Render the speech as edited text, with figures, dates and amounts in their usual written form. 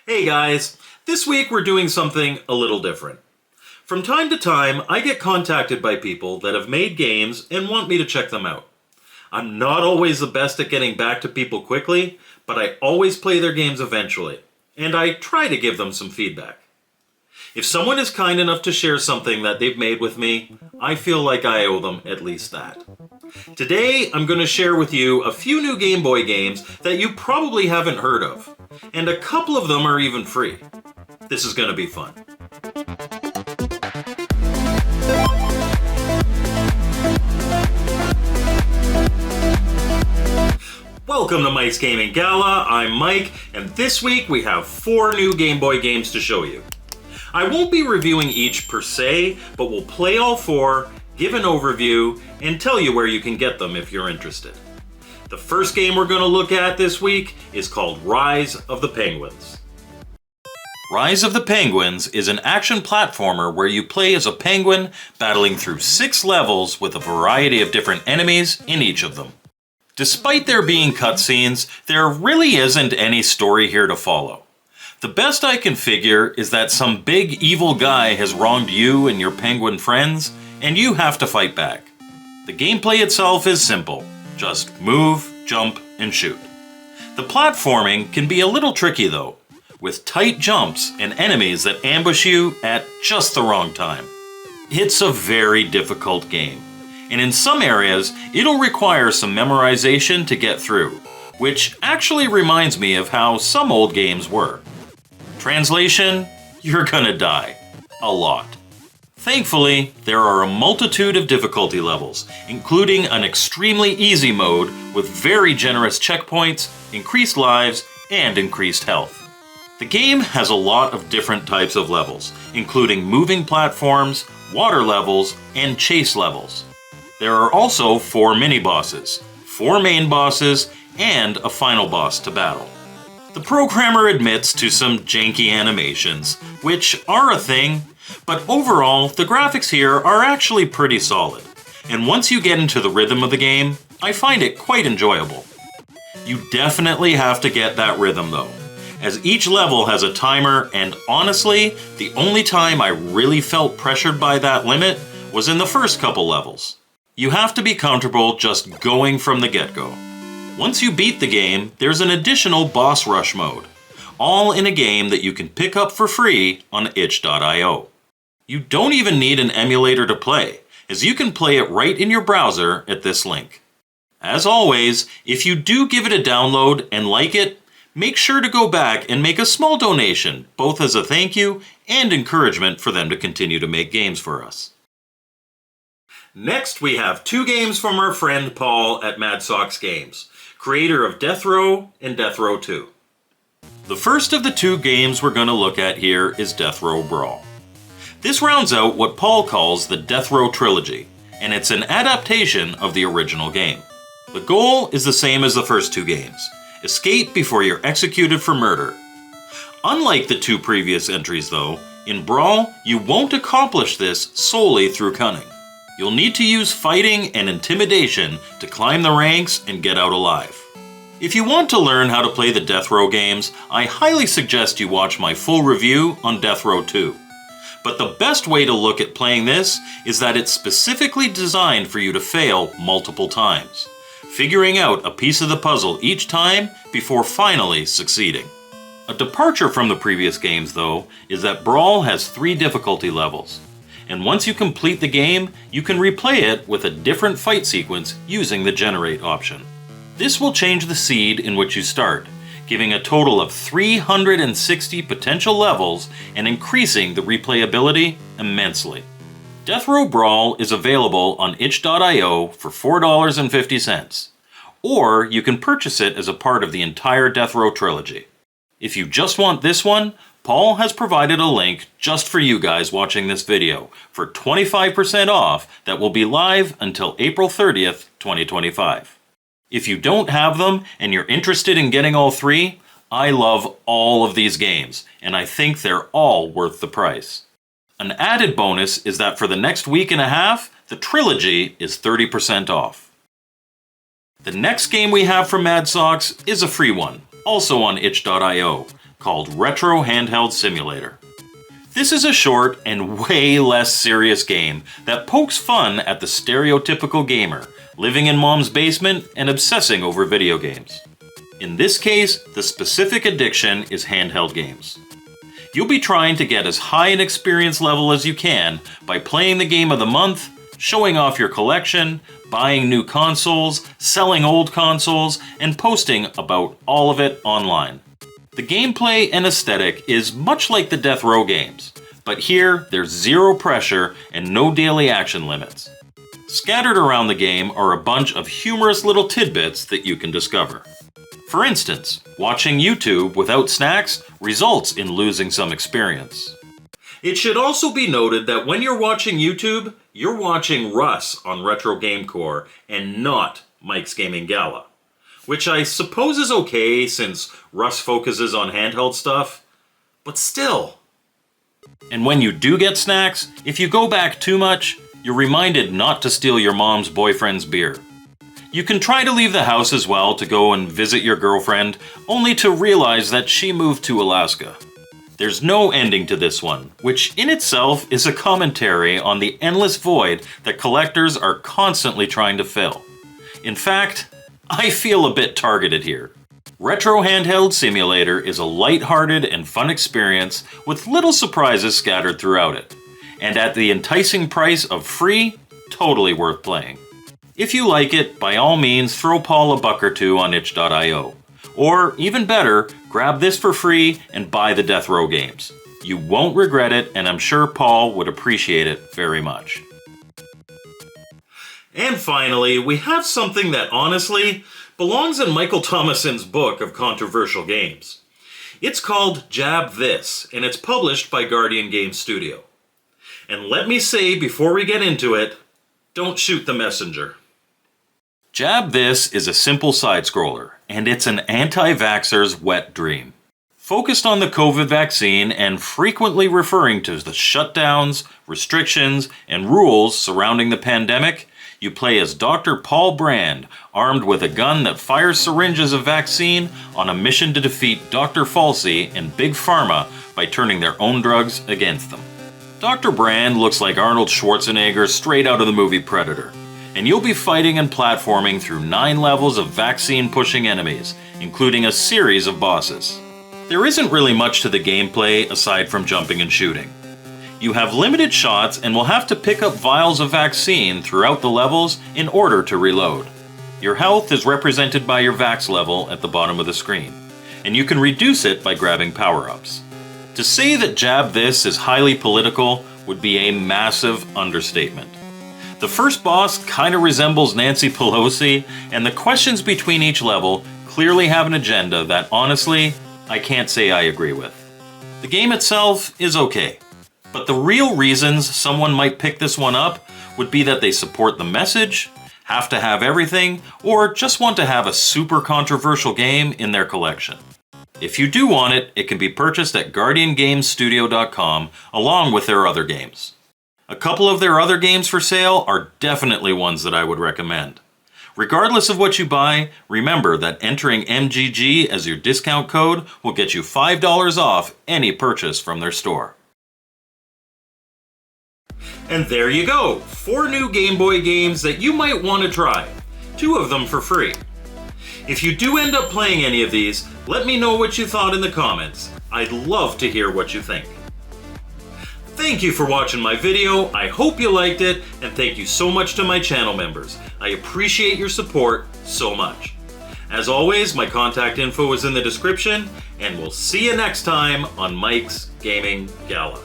Hey guys, this week we're doing something a little different. From time to time, I get contacted by people that have made games and want me to check them out. I'm not always the best at getting back to people quickly, but I always play their games eventually, and I try to give them some feedback. If someone is kind enough to share something that they've made with me, I feel like I owe them at least that. Today, I'm going to share with you a few new Game Boy games that you probably haven't heard of, and a couple of them are even free. This is going to be fun. Welcome to Mike's Gaming Gala. I'm Mike, and this week we have 4 new Game Boy games to show you. I won't be reviewing each per se, but we'll play all 4, give an overview, and tell you where you can get them if you're interested. The first game we're going to look at this week is called Rise of the Penguins. Rise of the Penguins is an action platformer where you play as a penguin battling through 6 levels with a variety of different enemies in each of them. Despite there being cutscenes, there really isn't any story here to follow. The best I can figure is that some big evil guy has wronged you and your penguin friends, and you have to fight back. The gameplay itself is simple. Just move, jump, and shoot. The platforming can be a little tricky though, with tight jumps and enemies that ambush you at just the wrong time. It's a very difficult game, and in some areas, it'll require some memorization to get through, which actually reminds me of how some old games were. Translation, you're gonna die. A lot. Thankfully, there are a multitude of difficulty levels, including an extremely easy mode with very generous checkpoints, increased lives, and increased health. The game has a lot of different types of levels, including moving platforms, water levels, and chase levels. There are also 4 mini-bosses, 4 main bosses, and a final boss to battle. The programmer admits to some janky animations, which are a thing, but overall, the graphics here are actually pretty solid, and once you get into the rhythm of the game, I find it quite enjoyable. You definitely have to get that rhythm though, as each level has a timer, and honestly, the only time I really felt pressured by that limit was in the first couple levels. You have to be comfortable just going from the get-go. Once you beat the game, there's an additional boss rush mode, all in a game that you can pick up for free on itch.io. You don't even need an emulator to play, as you can play it right in your browser at this link. As always, if you do give it a download and like it, make sure to go back and make a small donation, both as a thank you and encouragement for them to continue to make games for us. Next, we have 2 games from our friend Paul at Mad Sox Games, creator of Death Row and Death Row 2. The first of the 2 games we're going to look at here is Death Row Brawl. This rounds out what Paul calls the Death Row trilogy, and it's an adaptation of the original game. The goal is the same as the first 2 games: escape before you're executed for murder. Unlike the 2 previous entries though, in Brawl, you won't accomplish this solely through cunning. You'll need to use fighting and intimidation to climb the ranks and get out alive. If you want to learn how to play the Death Row games, I highly suggest you watch my full review on Death Row 2. But the best way to look at playing this is that it's specifically designed for you to fail multiple times, figuring out a piece of the puzzle each time before finally succeeding. A departure from the previous games, though, is that Brawl has 3 difficulty levels. And once you complete the game, you can replay it with a different fight sequence using the Generate option. This will change the seed in which you start, giving a total of 360 potential levels and increasing the replayability immensely. Death Row Brawl is available on itch.io for $4.50, or you can purchase it as a part of the entire Death Row trilogy. If you just want this one, Paul has provided a link just for you guys watching this video for 25% off that will be live until April 30th, 2025. If you don't have them and you're interested in getting all 3, I love all of these games, and I think they're all worth the price. An added bonus is that for the next week and a half, the trilogy is 30% off. The next game we have from Mad Sox is a free one, also on itch.io, called Retro Handheld Simulator. This is a short and way less serious game that pokes fun at the stereotypical gamer, living in mom's basement and obsessing over video games. In this case, the specific addiction is handheld games. You'll be trying to get as high an experience level as you can by playing the game of the month, showing off your collection, buying new consoles, selling old consoles, and posting about all of it online. The gameplay and aesthetic is much like the Death Row games, but here there's zero pressure and no daily action limits. Scattered around the game are a bunch of humorous little tidbits that you can discover. For instance, watching YouTube without snacks results in losing some experience. It should also be noted that when you're watching YouTube, you're watching Russ on Retro Game Core and not Mike's Gaming Gala. Which I suppose is okay since Russ focuses on handheld stuff, but still. And when you do get snacks, if you go back too much, you're reminded not to steal your mom's boyfriend's beer. You can try to leave the house as well to go and visit your girlfriend, only to realize that she moved to Alaska. There's no ending to this one, which in itself is a commentary on the endless void that collectors are constantly trying to fill. In fact, I feel a bit targeted here. Retro Handheld Simulator is a light-hearted and fun experience with little surprises scattered throughout it. And at the enticing price of free, totally worth playing. If you like it, by all means throw Paul a buck or two on itch.io. Or, even better, grab this for free and buy the Death Row games. You won't regret it, and I'm sure Paul would appreciate it very much. And finally, we have something that honestly belongs in Michael Thomason's book of controversial games. It's called Jab This, and it's published by Guardian Games Studio. And let me say before we get into it, don't shoot the messenger. Jab This is a simple side-scroller, and it's an anti-vaxxer's wet dream. Focused on the COVID vaccine and frequently referring to the shutdowns, restrictions, and rules surrounding the pandemic, you play as Dr. Paul Brand, armed with a gun that fires syringes of vaccine on a mission to defeat Dr. Falsey and Big Pharma by turning their own drugs against them. Dr. Brand looks like Arnold Schwarzenegger straight out of the movie Predator, and you'll be fighting and platforming through 9 levels of vaccine-pushing enemies, including a series of bosses. There isn't really much to the gameplay aside from jumping and shooting. You have limited shots and will have to pick up vials of vaccine throughout the levels in order to reload. Your health is represented by your vax level at the bottom of the screen, and you can reduce it by grabbing power-ups. To say that Jab This is highly political would be a massive understatement. The first boss kinda resembles Nancy Pelosi, and the questions between each level clearly have an agenda that honestly, I can't say I agree with. The game itself is okay. But the real reasons someone might pick this one up would be that they support the message, have to have everything, or just want to have a super controversial game in their collection. If you do want it, it can be purchased at GuardianGamesStudio.com along with their other games. A couple of their other games for sale are definitely ones that I would recommend. Regardless of what you buy, remember that entering MGG as your discount code will get you $5 off any purchase from their store. And there you go, 4 new Game Boy games that you might want to try, 2 of them for free. If you do end up playing any of these, let me know what you thought in the comments. I'd love to hear what you think. Thank you for watching my video, I hope you liked it, and thank you so much to my channel members. I appreciate your support so much. As always, my contact info is in the description, and we'll see you next time on Mike's Gaming Gala.